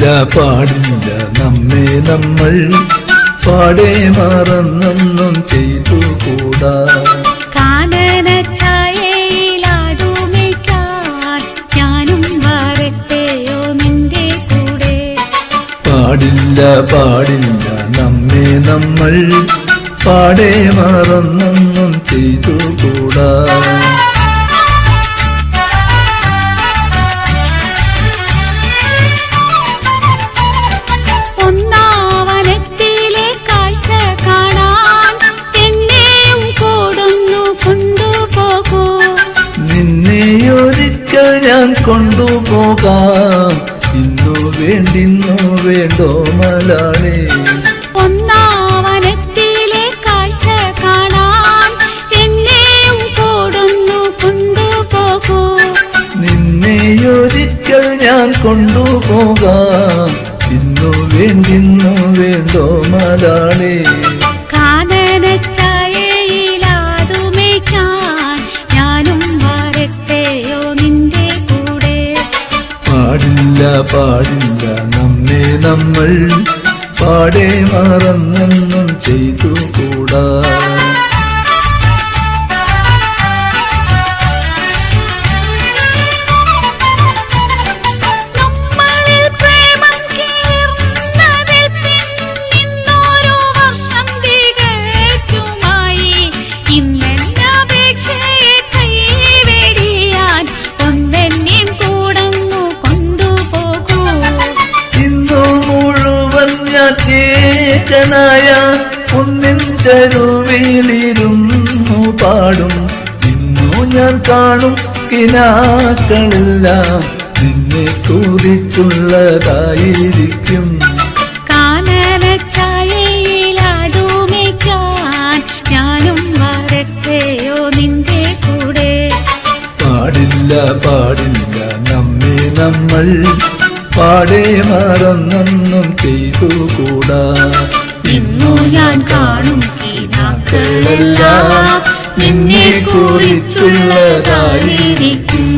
പാടില്ല നമ്മെ നമ്മൾ പാടെ മറന്നൊന്നും ചെയ്തുകൂടാ. കാനനഛായയിലാടുമേയ്ക്കാൻ ഞാനും വരട്ടെയോ നിന്റെ കൂടെ. പാടില്ല നമ്മെ നമ്മൾ പാടെ മറന്നൊന്നും ചെയ്തുകൂടാ. ഞാൻ കൊണ്ടുപോകാം ഇന്നു വേണ്ടിന്നു വേണ്ടോ മലാളേ. ഒന്നാവനത്തിലെ കാഴ്ച കാണാൻ എന്നെയും കൊടുന്നു കൊണ്ടുപോകൂ. നിന്നെയൊരിക്കൽ ഞാൻ കൊണ്ടുപോകാം ഇന്നു വേണ്ടിന്നു വേണ്ടോ മലാളേ. പാടില്ല നമ്മെ നമ്മൾ പാടെ മറന്നൊന്നും ചെയ്തുകൂടാ. ഏകനായ ഒന്നിൻ ചരുവിലിരുന്നു പാടും. ഇന്നു ഞാൻ കാണും കിനാക്കളെല്ലാം നിന്നെ കുറിച്ചുള്ളതായിരിക്കും. കാനനഛായയിലാടുമേയ്ക്കാൻ ഞാനും വരട്ടെയോ നിന്റെ കൂടെ. പാടില്ല നമ്മെ നമ്മൾ പാടെ മറന്നൊന്നും ചെയ്തുകൂടാ. ഇന്നു ഞാൻ കാണും കിനാക്കളെല്ലാം നിന്നെ കുറിച്ചുള്ളതായിരിക്കും.